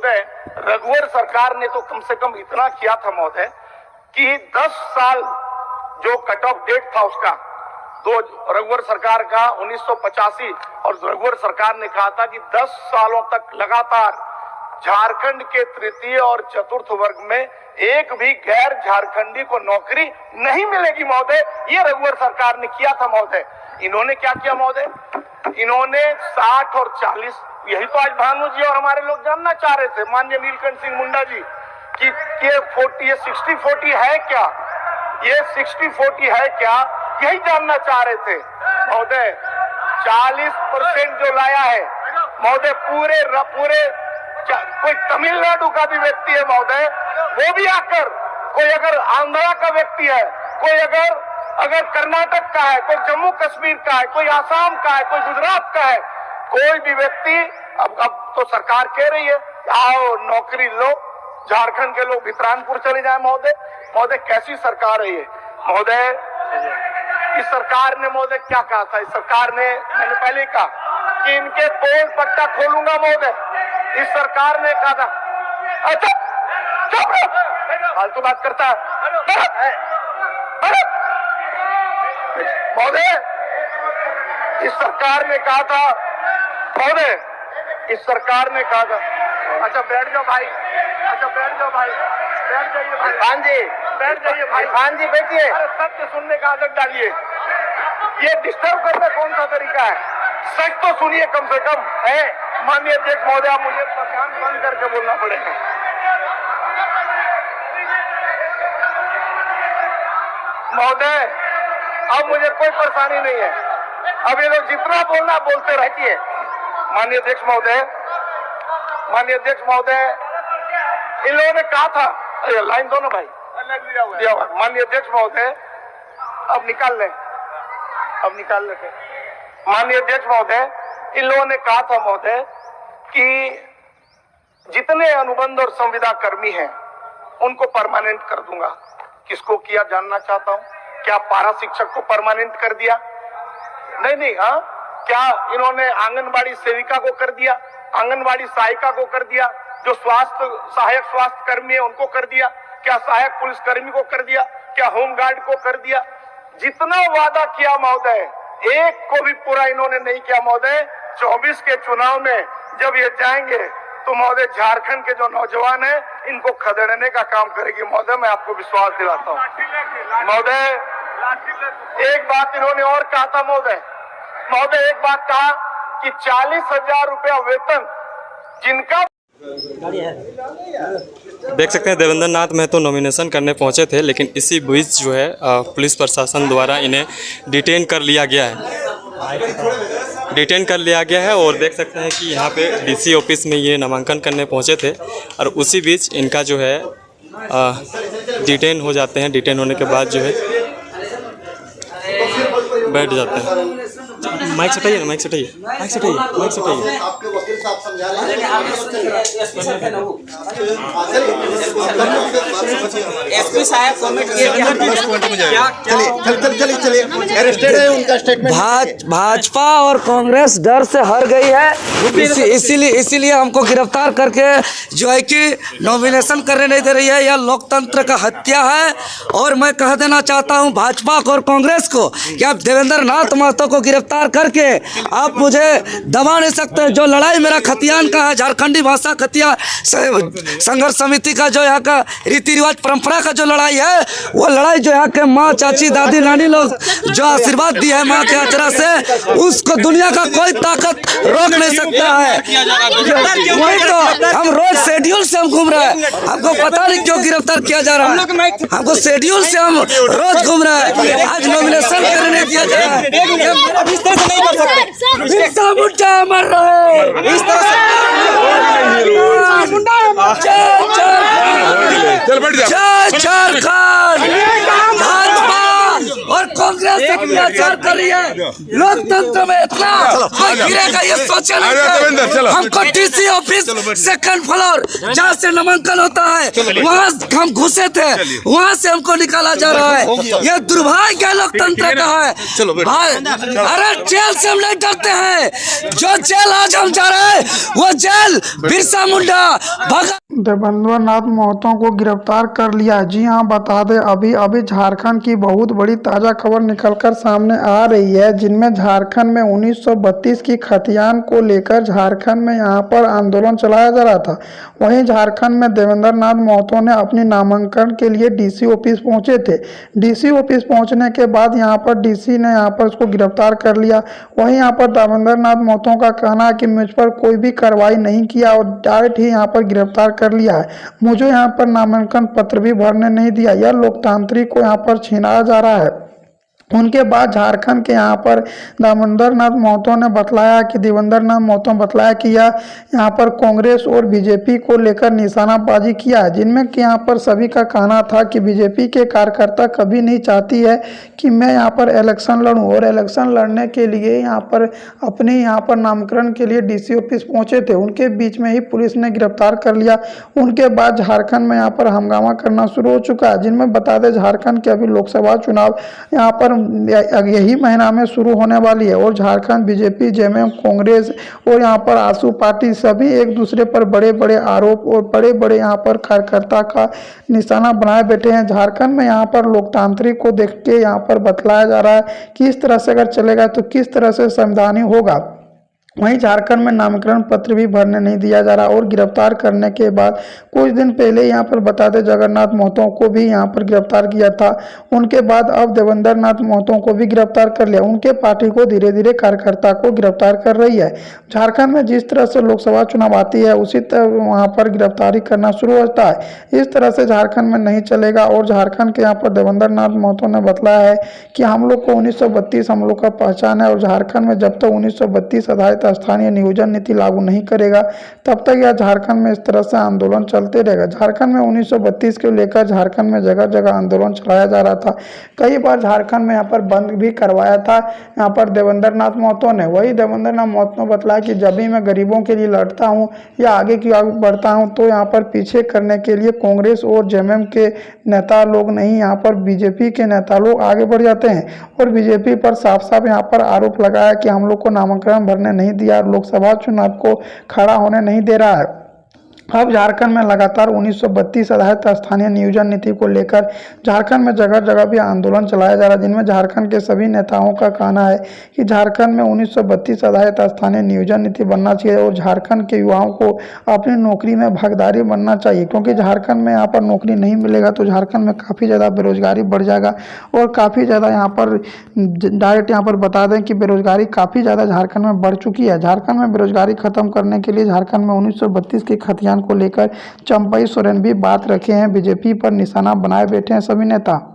रघुवर सरकार ने तो कम से कम इतना किया था महोदय कि 10 साल जो कट ऑफ डेट था उसका, दो रघुवर सरकार का 1985 और रघुवर सरकार ने कहा था कि 10 सालों तक लगातार झारखंड के तृतीय और चतुर्थ वर्ग में एक भी गैर झारखंडी को नौकरी नहीं मिलेगी महोदय। ये रघुवर सरकार ने किया था महोदय। इन्होंने क्या किया महोदय? इन्होंने 60 और 40, यही तो आज भानु जी और हमारे लोग जानना चाह रहे थे, माननीय नीलकंठ सिंह मुंडा जी, कि ये 60-40 है क्या, ये 60-40 है क्या, यही जानना चाह रहे थे महोदय। 40% जो लाया है महोदय, पूरे कोई तमिलनाडु का भी व्यक्ति है महोदय, वो भी आकर, कोई अगर आंध्रा का व्यक्ति है, कोई अगर कर्नाटक का है, कोई जम्मू कश्मीर का है, कोई आसाम का है, कोई गुजरात का है, कोई भी व्यक्ति, अब तो सरकार कह रही है आओ नौकरी लो, झारखंड के लोग वितरानपुर चले जाए महोदय। महोदय कैसी सरकार है ये महोदय? इस सरकार ने महोदय क्या कहा था? इस सरकार ने, मैंने पहले कहा कि इनके पोल पट्टा खोलूंगा महोदय। इस सरकार ने कहा था, अच्छा फालतू बात करता है महोदय। इस सरकार ने कहा था महोदय, इस सरकार ने कहा था, अच्छा बैठ जाओ भाई, अच्छा बैठ जाओ भाई, बैठ जाइए भाई, खान जी बैठ जाइए भाई, खान जी बैठिए। अरे सत्य सुनने का आदत डालिए, ये डिस्टर्ब करना कौन सा तरीका है? सच तो सुनिए कम से कम है। माननीय अध्यक्ष महोदय, आप मुझे बयान बंद करके बोलना पड़ेगा। महोदय अब मुझे कोई परेशानी नहीं है, अब ये लोग जितना बोलना बोलते रहिए। माननीय अध्यक्ष महोदय, माननीय अध्यक्ष महोदय, इन लोगों ने कहा था, अरे लाइन दो ना भाई, दिया हुआ। माननीय अध्यक्ष महोदय, अब निकाल लें, अब निकाल लेते। माननीय अध्यक्ष महोदय, इन लोगों ने कहा था महोदय कि जितने अनुबंध और संविदा कर्मी हैं उनको परमानेंट कर दूंगा। किसको किया जानना चाहता हूं। क्या पारा शिक्षक को परमानेंट कर दिया? नहीं, हाँ, क्या इन्होंने आंगनबाड़ी सेविका को कर दिया, आंगनबाड़ी सहायिका को कर दिया, जो सहायक स्वास्थ्य कर्मी है उनको कर दिया, क्या सहायक पुलिस कर्मी को कर दिया, क्या होमगार्ड को कर दिया? जितना वादा किया महोदय, एक को भी पूरा इन्होंने नहीं किया महोदय। 24 के चुनाव में जब ये जाएंगे तो महोदय झारखंड के जो नौजवान हैं इनको खदेड़ने का काम करेगी महोदय, मैं आपको विश्वास दिलाता हूँ महोदय। एक बात इन्होंने और कहा था महोदय, एक बात कहा कि 40,000 रुपया वेतन जिनका। देख सकते हैं देवेंद्र नाथ महतो नॉमिनेशन करने पहुंचे थे, लेकिन इसी बीच जो है पुलिस प्रशासन द्वारा इन्हें डिटेन कर लिया गया है। और देख सकते हैं कि यहाँ पे डीसी ऑफिस में ये नामांकन करने पहुंचे थे और उसी बीच इनका जो है डिटेन हो जाते हैं। डिटेन होने के बाद जो है बैठ जाते हैं। माइक सटाइए ना, माइक सटाइए। आपके वकील साहब समझा रहे हैं। एसपी साहब कमेंट चलिए अरेस्टेड है, उनका स्टेटमेंट। भाजपा और कांग्रेस डर से हार गई है, इसीलिए हमको गिरफ्तार करके जो है कि नॉमिनेशन करने नहीं दे रही है। यह लोकतंत्र का हत्या है। और मैं कह देना चाहता हूं भाजपा और कांग्रेस को कि आप देवेंद्र नाथ महतो को गिरफ्तार करके आप मुझे दबा नहीं सकते। जो लड़ाई मेरा खतियान का है, झारखंडी भाषा खतियान संघर्ष समिति का जो यहाँ का रीति रिवाज परंपरा का जो लड़ाई है, वो लड़ाई जो यहाँ के माँ, चाची, दादी, नानी लोग जो आशीर्वाद दिया है माँ के अचरा से, उसको दुनिया का कोई ताकत रोक नहीं सकता है। वही तो हम रोज शेड्यूल से हम घूम रहे हैं, हमको पता नहीं क्यों गिरफ्तार किया जा रहा है। हमको शेड्यूल से हम रोज घूम रहे हैं, आज नॉमिनेशन करने दिया जा रहा है। इस तरह से नहीं कर सकते, मुंडा मर रहे इस तरह से। झारखंड भाजपा और कांग्रेस अत्याचार कर रही है। लोकतंत्र में इतना गिरेगा ये सोचे नहीं थे। हमको डीसी ऑफिस सेकंड फ्लोर जहाँ से नामांकन होता है वहाँ हम घुसे थे, वहाँ से हमको निकाला जा रहा है। ये दुर्भाग्य है लोकतंत्र का है। अरे जेल से हम नहीं डरते हैं। जो जेल आज हम जा रहे हैं वो जेल बिरसा मुंडा भगत देवेंद्र नाथ महतो को गिरफ्तार कर लिया। जी हां, बता दें अभी झारखंड की बहुत बड़ी ताज़ा खबर निकलकर सामने आ रही है, जिनमें झारखंड में 1932 की खतियान को लेकर झारखंड में यहां पर आंदोलन चलाया जा रहा था। वहीं झारखंड में देवेंद्र नाथ महतो ने अपनी नामांकन के लिए डीसी ऑफिस पहुंचे थे। डीसी ऑफिस पहुंचने के बाद यहां पर डीसी ने यहां पर उसको गिरफ्तार कर लिया। वहीं यहां पर देवेंद्र नाथ महतो का कहना है कि मुझ पर कोई भी कार्रवाई नहीं किया और डायरेक्ट ही यहां पर गिरफ्तार कर लिया है। मुझे यहाँ पर नामांकन पत्र भी भरने नहीं दिया। यह लोकतांत्रिक को यहाँ पर छीना जा रहा है। उनके बाद झारखंड के यहाँ पर देवेंद्र नाथ महतो ने बतलाया कि यह यहाँ पर कांग्रेस और बीजेपी को लेकर निशानाबाजी किया है, जिनमें कि यहाँ पर सभी का कहना था कि बीजेपी के कार्यकर्ता कभी नहीं चाहती है कि मैं यहाँ पर इलेक्शन लड़ूं, और इलेक्शन लड़ने के लिए यहाँ पर अपने यहाँ पर नामकरण के लिए डीसी ऑफिस पहुँचे थे। उनके बीच में ही पुलिस ने गिरफ्तार कर लिया। उनके बाद झारखंड में यहाँ पर हंगामा करना शुरू हो चुका है, जिनमें बता दें झारखंड के अभी लोकसभा चुनाव यहाँ पर यही महीना में शुरू होने वाली है, और झारखंड बीजेपी, जेएमएम, कांग्रेस और यहाँ पर आसू पार्टी सभी एक दूसरे पर बड़े बड़े आरोप और बड़े बड़े यहाँ पर कार्यकर्ता का निशाना बनाए बैठे हैं। झारखंड में यहाँ पर लोकतांत्रिक को देख के यहाँ पर बतलाया जा रहा है कि इस तरह से अगर चलेगा तो किस तरह से संविधानी होगा। वहीं झारखंड में नामकरण पत्र भी भरने नहीं दिया जा रहा, और गिरफ्तार करने के बाद कुछ दिन पहले यहाँ पर बता दें जगन्नाथ महतो को भी यहाँ पर गिरफ्तार किया था। उनके बाद अब देवेंद्र नाथ महतो को भी गिरफ्तार कर लिया। उनके पार्टी को धीरे धीरे कार्यकर्ता को गिरफ्तार कर रही है। झारखंड में जिस तरह से लोकसभा चुनाव आती है उसी तरह वहाँ पर गिरफ्तारी करना शुरू होता है। इस तरह से झारखंड में नहीं चलेगा, और झारखंड के यहाँ पर देवेंद्र नाथ महतो ने बतलाया है कि हम लोग को 1932 हम लोग का पहचान है, और झारखंड में जब तक 1932 आधारित स्थानीय नियोजन नीति लागू नहीं करेगा तब तक यह झारखंड में इस तरह से आंदोलन चलते रहेगा। झारखंड में 1932 को लेकर झारखंड में जगह जगह आंदोलन चलाया जा रहा था। कई बार झारखंड में यहाँ पर बंद भी करवाया था यहाँ पर देवेंद्र नाथ महतो ने। वही देवेंद्र नाथ महतो ने बतलाया कि जब भी मैं गरीबों के लिए लड़ता हूँ या आगे की आगे बढ़ता हूँ तो यहाँ पर पीछे करने के लिए कांग्रेस और जेएमएम के नेता लोग नहीं, यहाँ पर बीजेपी के नेता लोग आगे बढ़ जाते हैं, और बीजेपी पर साफ साफ यहाँ पर आरोप लगाया कि हम लोग को नामांकन भरने नहीं दिया, लोकसभा चुनाव को खड़ा होने नहीं दे रहा है। अब झारखंड में लगातार 1932 आधारित स्थानीय नियोजन नीति को लेकर झारखंड में जगह जगह भी आंदोलन चलाया जा रहा है, जिनमें झारखंड के सभी नेताओं का कहना है कि झारखंड में 1932 आधारित स्थानीय नियोजन नीति बनना चाहिए, और झारखंड के युवाओं को अपनी नौकरी में भागीदारी बनना चाहिए, क्योंकि झारखंड में यहाँ पर नौकरी नहीं मिलेगा तो झारखंड में काफ़ी ज़्यादा बेरोजगारी बढ़ जाएगा, और काफ़ी ज़्यादा यहाँ पर डायरेक्ट यहाँ पर बता दें कि बेरोजगारी काफ़ी ज़्यादा झारखंड में बढ़ चुकी है। झारखंड में बेरोजगारी खत्म करने के लिए झारखंड में 1932 की खतियान को लेकर चंपई सोरेन भी बात रखे हैं। बीजेपी पर निशाना बनाए बैठे हैं सभी नेता।